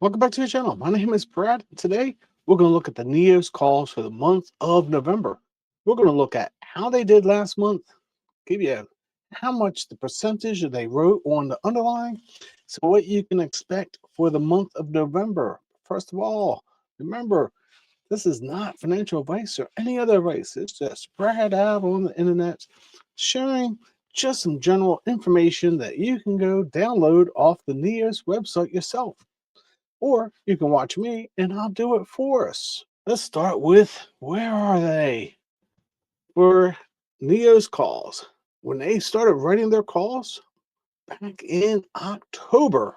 Welcome back to the channel. My name is Brad. Today, we're going to look at the NEOS calls for the month of November. We're going to look at how they did last month, give you how much the percentage that they wrote on the underlying, so what you can expect for the month of November. First of all, remember, this is not financial advice or any other advice. It's just spread out on the internet, sharing just some general information that you can go download off the NEOS website yourself. Or you can watch me and I'll do it for us. Let's start with where are they? For NEO's calls. When they started writing their calls back in October,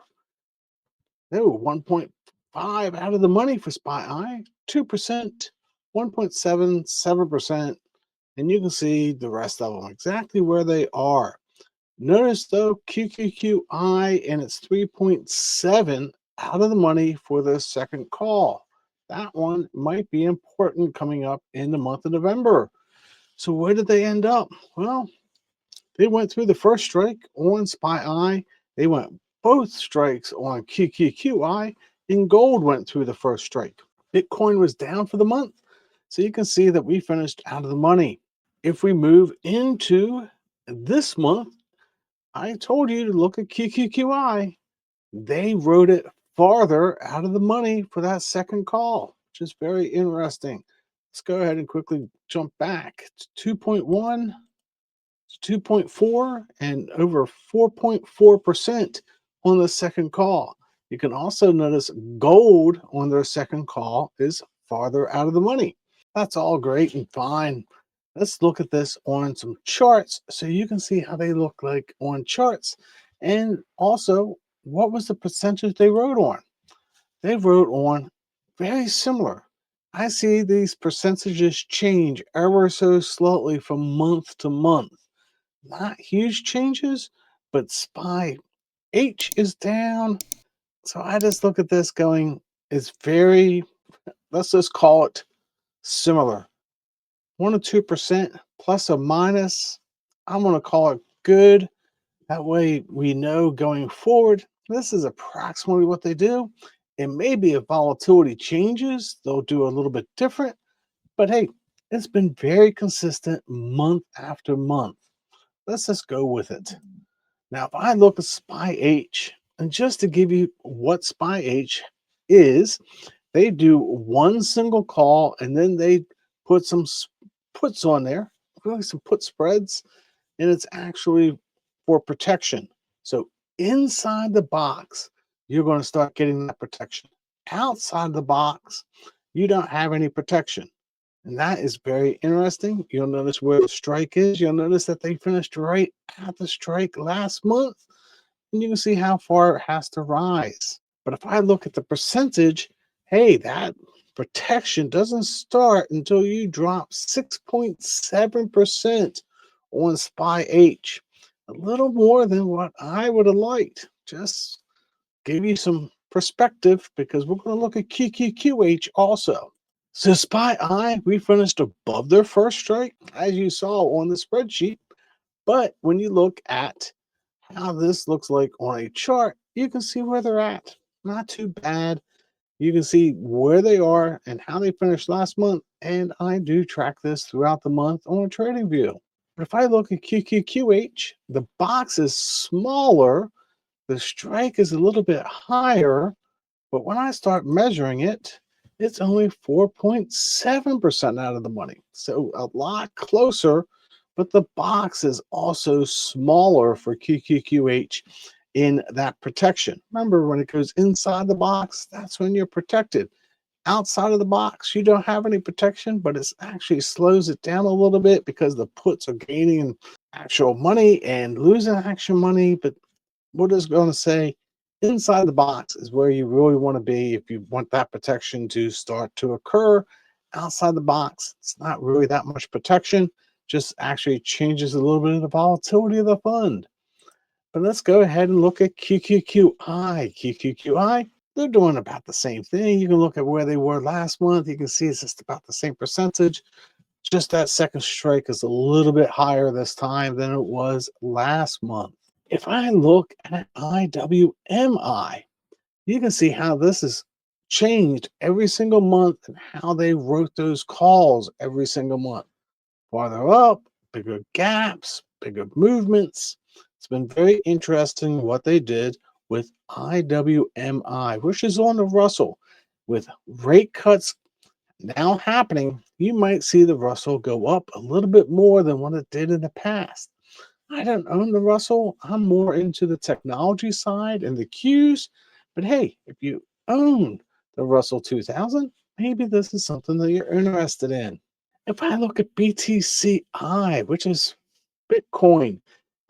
they were 1.5 out of the money for SPY, 2%, 1.77%, and you can see the rest of them exactly where they are. Notice though, QQQI and it's 3.7 out of the money for the second call. That one might be important coming up in the month of November. So where did they end up? Well, they went through the first strike on SPY. They went both strikes on QQQI, and gold went through the first strike. Bitcoin was down for the month. So you can see that we finished out of the money. If we move into this month, I told you to look at QQQI. They wrote it farther out of the money for that second call, which is very interesting. Let's go ahead and quickly jump back to 2.1, 2.4, and over 4.4% on the second call. You can also notice gold on their second call is farther out of the money. That's all great and fine. Let's look at this on some charts so you can see how they look like on charts. And also, what was the percentage they wrote on? They wrote on very similar. I see these percentages change ever so slightly from month to month. Not huge changes, but SPY H is down. So I just look at this going, it's very, let's just call it similar. 1 or 2% plus or minus. I'm going to call it good. That way we know going forward, this is approximately what they do. It may be if volatility changes, they'll do a little bit different. But hey, it's been very consistent month after month. Let's just go with it. Now, if I look at SPY H, and just to give you what SPY H is, they do one single call and then they put some puts on there, really some put spreads, and it's actually for protection. So inside the box, you're going to start getting that protection. Outside the box, you don't have any protection. And that is very interesting. You'll notice where the strike is. You'll notice that they finished right at the strike last month. And you can see how far it has to rise. But if I look at the percentage, hey, that protection doesn't start until you drop 6.7% on SPY H. A little more than what I would have liked. Just give you some perspective because we're going to look at QQQH also. So SPY, we finished above their first strike, as you saw on the spreadsheet. But when you look at how this looks like on a chart, you can see where they're at. Not too bad. You can see where they are and how they finished last month. And I do track this throughout the month on TradingView. But if I look at QQQH, the box is smaller. The strike is a little bit higher. But when I start measuring it, it's only 4.7% out of the money. So a lot closer, but the box is also smaller for QQQH in that protection. Remember, when it goes inside the box, that's when you're protected. Outside of the box, you don't have any protection, but it actually slows it down a little bit because the puts are gaining actual money and losing actual money. But we're just going to say inside the box is where you really want to be if you want that protection to start to occur. Outside the box, it's not really that much protection, just actually changes a little bit of the volatility of the fund. But let's go ahead and look at QQQI. QQQI, they're doing about the same thing. You can look at where they were last month. You can see it's just about the same percentage. Just that second strike is a little bit higher this time than it was last month. If I look at IWMI, You can see how this has changed every single month and how they wrote those calls every single month. Farther up, bigger gaps, bigger movements. It's been very interesting what they did with IWMI, which is on the Russell. With rate cuts now happening, you might see the Russell go up a little bit more than what it did in the past. I don't own the Russell. I'm more into the technology side and the Qs. But hey, if you own the Russell 2000, maybe this is something that you're interested in. If I look at BTCI, which is Bitcoin,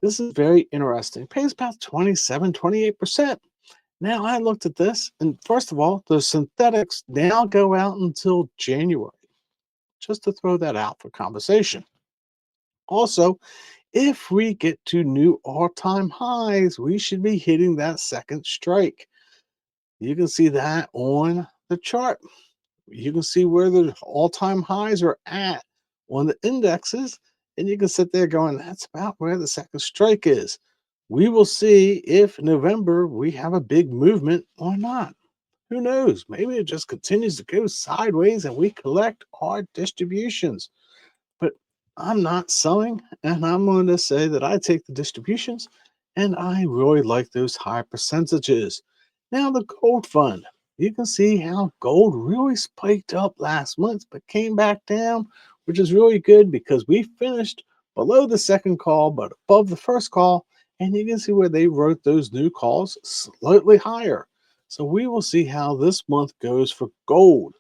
this is very interesting. It pays about 27, 28%. Now I looked at this, and first of all, the synthetics now go out until January, just to throw that out for conversation. Also, if we get to new all-time highs, we should be hitting that second strike. You can see that on the chart. You can see where the all-time highs are at on the indexes, and you can sit there going, that's about where the second strike is. We will see if November we have a big movement or not. Who knows? Maybe it just continues to go sideways and we collect our distributions. But I'm not selling, and I'm going to say that I take the distributions, and I really like those high percentages. Now, the gold fund, you can see how gold really spiked up last month, but came back down, which is really good because we finished below the second call, but above the first call. And you can see where they wrote those new calls slightly higher. So we will see how this month goes for gold.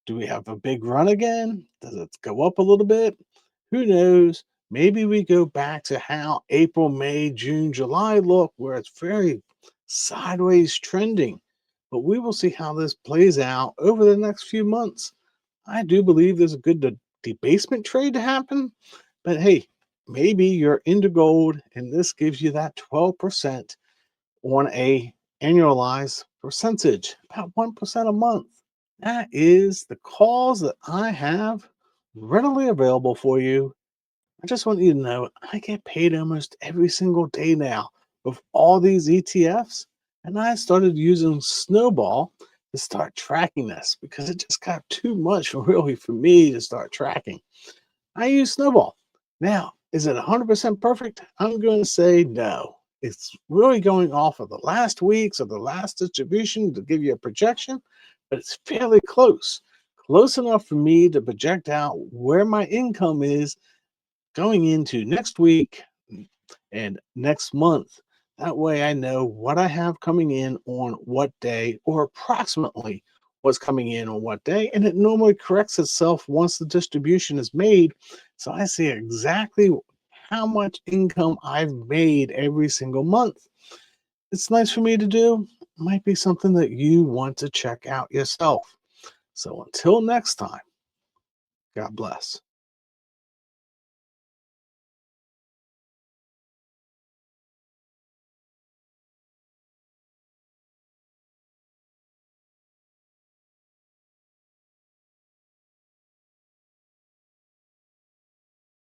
Do we have a big run again? Does it go up a little bit? Who knows? Maybe we go back to how April, May, June, July look, where it's very sideways trending. But we will see how this plays out over the next few months. I do believe there's a good debasement trade to happen. But hey, maybe you're into gold and this gives you that 12% on a annualized percentage, about 1% a month. That is the calls that I have readily available for you. I just want you to know I get paid almost every single day now with all these ETFs. And I started using Snowball to start tracking this because it just got too much really for me to start tracking. I use Snowball. Now, is it 100% perfect? I'm going to say no. It's really going off of the last weeks of the last distribution to give you a projection, but it's fairly close. Close enough for me to project out where my income is going into next week and next month. That way I know what I have coming in on what day, or approximately what's coming in on what day. And it normally corrects itself once the distribution is made. So I see exactly how much income I've made every single month. It's nice for me to do. Might be something that you want to check out yourself. So until next time, God bless.